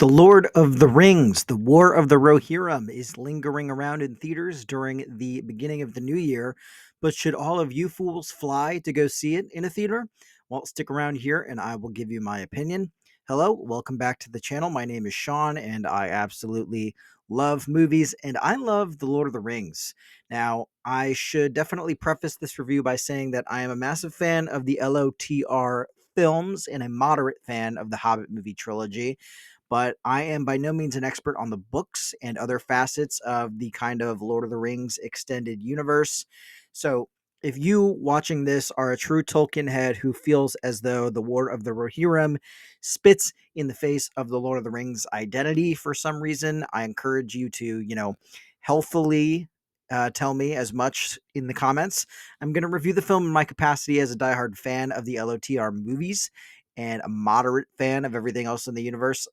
The Lord of the Rings, The War of the Rohirrim, is lingering around in theaters during the beginning of the new year. But should all of you fools fly to go see it in a theater? Well, stick around here and I will give you my opinion. Hello, welcome back to the channel. My name is Sean and I absolutely love movies and I love The Lord of the Rings. Now, I should definitely preface this review by saying that I am a massive fan of the LOTR films and a moderate fan of the Hobbit movie trilogy, but I am by no means an expert on the books and other facets of the kind of Lord of the Rings extended universe. So, if you watching this are a true Tolkien head who feels as though the War of the Rohirrim spits in the face of the Lord of the Rings identity for some reason, I encourage you to, healthfully tell me as much in the comments. I'm going to review the film in my capacity as a diehard fan of the LOTR movies and a moderate fan of everything else in the universe.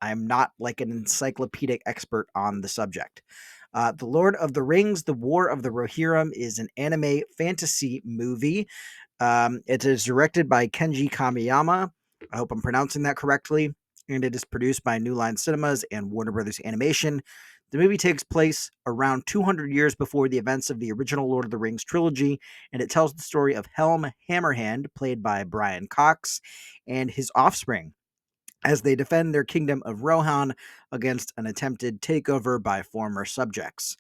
I'm not like an encyclopedic expert on the subject. The Lord of the Rings, The War of the Rohirrim is an anime fantasy movie. It is directed by Kenji Kamiyama. I hope I'm pronouncing that correctly. And it is produced by New Line Cinemas and Warner Brothers Animation. The movie takes place around 200 years before the events of the original Lord of the Rings trilogy, and it tells the story of Helm Hammerhand, played by Brian Cox, and his offspring as they defend their kingdom of Rohan against an attempted takeover by former subjects.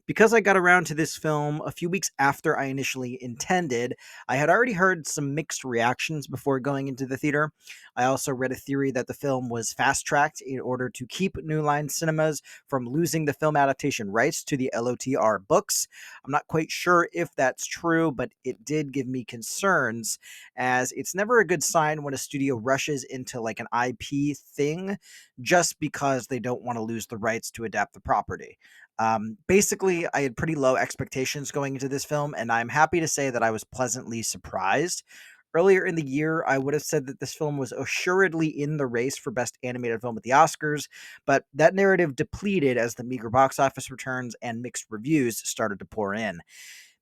Because I got around to this film a few weeks after I initially intended, I had already heard some mixed reactions before going into the theater. I also read a theory that the film was fast tracked in order to keep New Line Cinemas from losing the film adaptation rights to the LOTR books. I'm not quite sure if that's true, but it did give me concerns, as it's never a good sign when a studio rushes into like an IP thing just because they don't want to lose the rights to adapt the property. Basically, I had pretty low expectations going into this film, and I'm happy to say that I was pleasantly surprised. Earlier in the year, I would have said that this film was assuredly in the race for Best Animated Film at the Oscars, but that narrative depleted as the meager box office returns and mixed reviews started to pour in.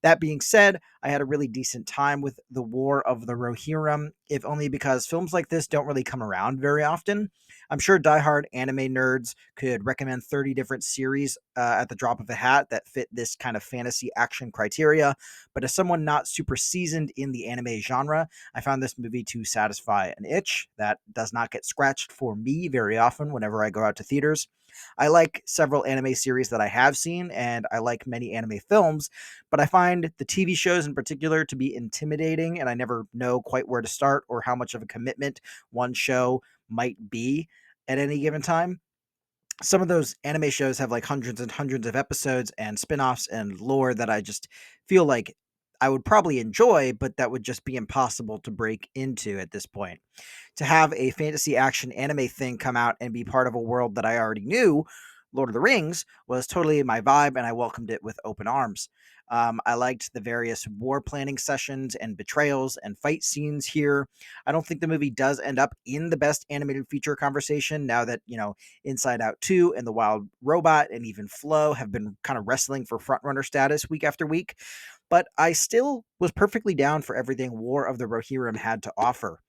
That being said, I had a really decent time with The War of the Rohirrim, if only because films like this don't really come around very often. I'm sure diehard anime nerds could recommend 30 different series at the drop of a hat that fit this kind of fantasy action criteria, but as someone not super seasoned in the anime genre, I found this movie to satisfy an itch that does not get scratched for me very often whenever I go out to theaters. I like several anime series that I have seen, and I like many anime films, but I find the TV shows in particular to be intimidating, and I never know quite where to start or how much of a commitment one show might be at any given time. Some of those anime shows have like hundreds and hundreds of episodes and spin-offs and lore that I just feel like I would probably enjoy, but that would just be impossible to break into at this point. To have a fantasy action anime thing come out and be part of a world that I already knew, Lord of the Rings, was totally my vibe, and I welcomed it with open arms. I liked the various war planning sessions and betrayals and fight scenes here. I don't think the movie does end up in the best animated feature conversation now that, Inside Out 2 and The Wild Robot and even Flow have been kind of wrestling for frontrunner status week after week. But I still was perfectly down for everything War of the Rohirrim had to offer.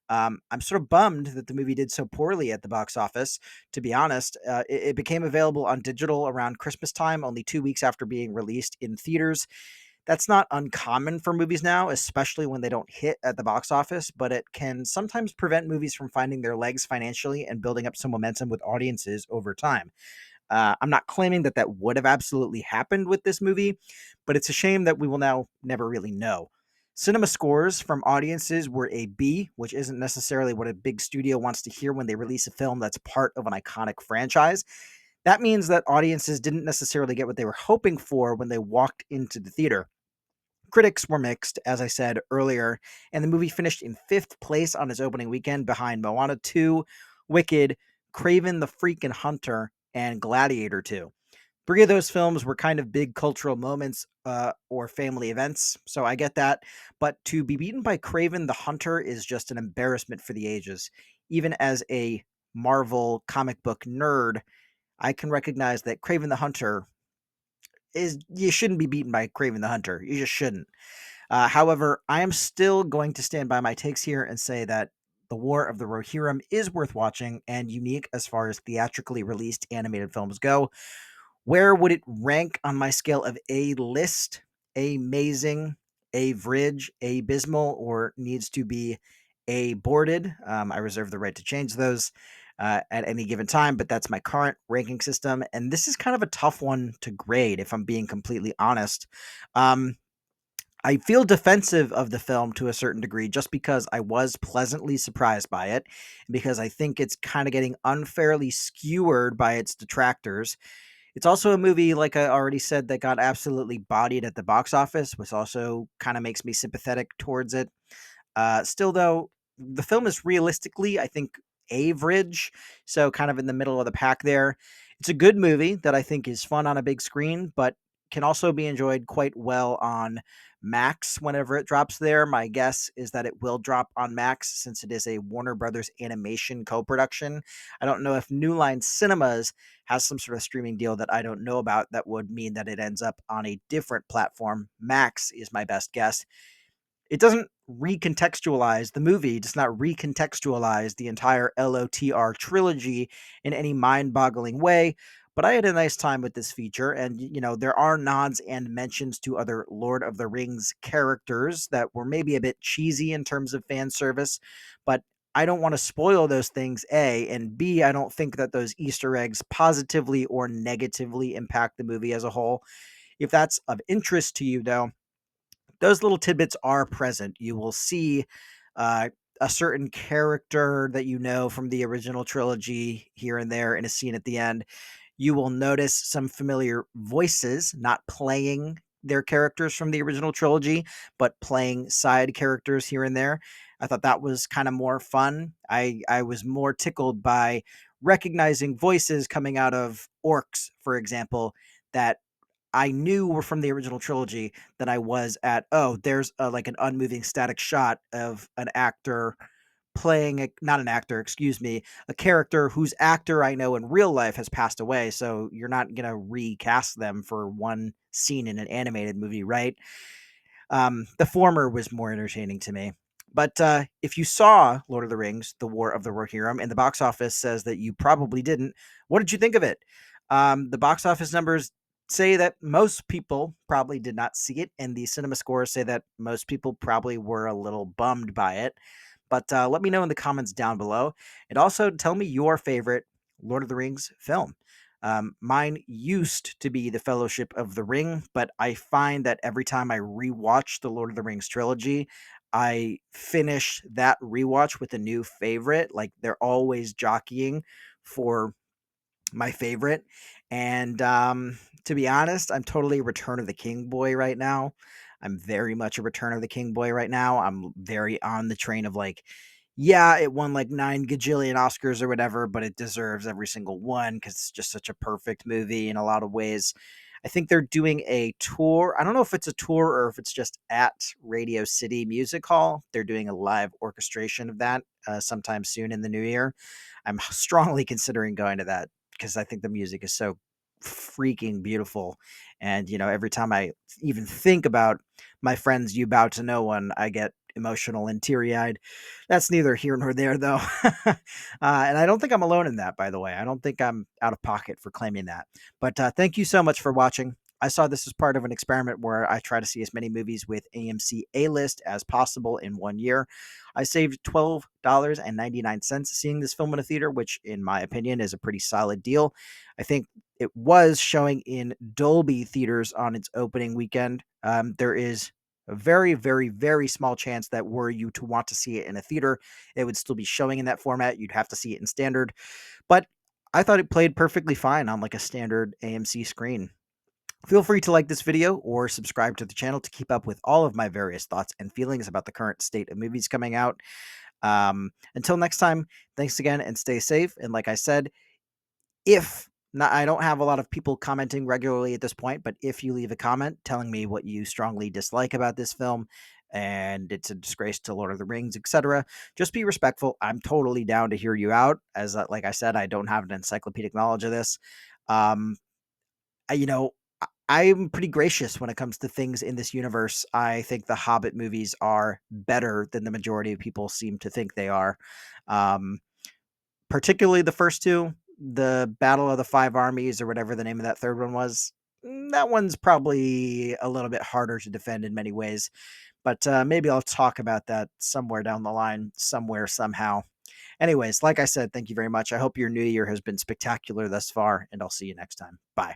I'm sort of bummed that the movie did so poorly at the box office. To be honest, it became available on digital around Christmas time, only 2 weeks after being released in theaters. That's not uncommon for movies now, especially when they don't hit at the box office, but it can sometimes prevent movies from finding their legs financially and building up some momentum with audiences over time. I'm not claiming that that would have absolutely happened with this movie, but it's a shame that we will now never really know. Cinema scores from audiences were a B, which isn't necessarily what a big studio wants to hear when they release a film that's part of an iconic franchise. That means that audiences didn't necessarily get what they were hoping for when they walked into the theater. Critics were mixed, as I said earlier, and the movie finished in fifth place on its opening weekend behind Moana 2, Wicked, Craven the Freakin' Hunter, and Gladiator 2. Three of those films were kind of big cultural moments or family events, so I get that. But to be beaten by Craven the Hunter is just an embarrassment for the ages. Even as a Marvel comic book nerd, I can recognize that Craven the Hunter is you shouldn't be beaten by Craven the Hunter. You just shouldn't. However, I am still going to stand by my takes here and say that The War of the Rohirrim is worth watching and unique as far as theatrically released animated films go. Where would it rank on my scale of A list, A amazing, A bridge, A abysmal, or needs to be A boarded? I reserve the right to change those at any given time, but that's my current ranking system. And this is kind of a tough one to grade, if I'm being completely honest. Um, I feel defensive of the film to a certain degree just because I was pleasantly surprised by it, because I think it's kind of getting unfairly skewered by its detractors. It's also a movie, like I already said, that got absolutely bodied at the box office, which also kind of makes me sympathetic towards it. Still, though, the film is realistically, I think, average, so kind of in the middle of the pack there. It's a good movie that I think is fun on a big screen, but can also be enjoyed quite well on Max whenever it drops there. My guess is that it will drop on Max since it is a Warner Brothers Animation co-production. I don't know if New Line Cinemas has some sort of streaming deal that I don't know about that would mean that it ends up on a different platform. Max is my best guess. It doesn't recontextualize the movie, does not recontextualize the entire LOTR trilogy in any mind-boggling way. But I had a nice time with this feature, and there are nods and mentions to other Lord of the Rings characters that were maybe a bit cheesy in terms of fan service, but I don't want to spoil those things, A, and B, I don't think that those Easter eggs positively or negatively impact the movie as a whole. If that's of interest to you, though, those little tidbits are present. You will see uh, a certain character that you know from the original trilogy here and there in a scene at the end. You will notice some familiar voices, not playing their characters from the original trilogy, but playing side characters here and there. I thought that was kind of more fun. I was more tickled by recognizing voices coming out of orcs, for example, that I knew were from the original trilogy than I was at, oh, there's like an unmoving static shot of an actor playing not an actor, excuse me, a character whose actor I know in real life has passed away. So you're not going to recast them for one scene in an animated movie, right? The former was more entertaining to me. But if you saw Lord of the Rings, The War of the Rohirrim, and the box office says that you probably didn't, what did you think of it? The box office numbers say that most people probably did not see it, and the cinema scores say that most people probably were a little bummed by it. But let me know in the comments down below. And also tell me your favorite Lord of the Rings film. Mine used to be The Fellowship of the Ring, but I find that every time I rewatch the Lord of the Rings trilogy, I finish that rewatch with a new favorite. Like they're always jockeying for my favorite. And to be honest, I'm totally a Return of the King boy right now. I'm very much a Return of the King boy right now. I'm very on the train of like, yeah, it won like 9 gajillion Oscars or whatever, but it deserves every single one because it's just such a perfect movie in a lot of ways. I think they're doing a tour. I don't know if it's a tour or if it's just at Radio City Music Hall. They're doing a live orchestration of that sometime soon in the new year. I'm strongly considering going to that because I think the music is so freaking beautiful. And, every time I even think about my friends, You Bow to No One, I get emotional and teary eyed. That's neither here nor there, though. And I don't think I'm alone in that, by the way. I don't think I'm out of pocket for claiming that. But thank you so much for watching. I saw this as part of an experiment where I try to see as many movies with AMC A list as possible in one year. I saved $12.99 seeing this film in a theater, which, in my opinion, is a pretty solid deal. I think it was showing in Dolby theaters on its opening weekend. There is a very, very, very small chance that were you to want to see it in a theater, it would still be showing in that format. You'd have to see it in standard. But I thought it played perfectly fine on like a standard AMC screen. Feel free to like this video or subscribe to the channel to keep up with all of my various thoughts and feelings about the current state of movies coming out. Until next time, thanks again and stay safe. And like I said, if not, I don't have a lot of people commenting regularly at this point, but if you leave a comment telling me what you strongly dislike about this film and it's a disgrace to Lord of the Rings, etc., just be respectful. I'm totally down to hear you out. As like I said, I don't have an encyclopedic knowledge of this. Um, I, I'm pretty gracious when it comes to things in this universe. I think the Hobbit movies are better than the majority of people seem to think they are. Um, Particularly the first two, the Battle of the Five Armies or whatever the name of that third one was. That one's probably a little bit harder to defend in many ways, but maybe I'll talk about that somewhere down the line, somewhere, somehow. Anyways, like I said, thank you very much. I hope your new year has been spectacular thus far, and I'll see you next time. Bye.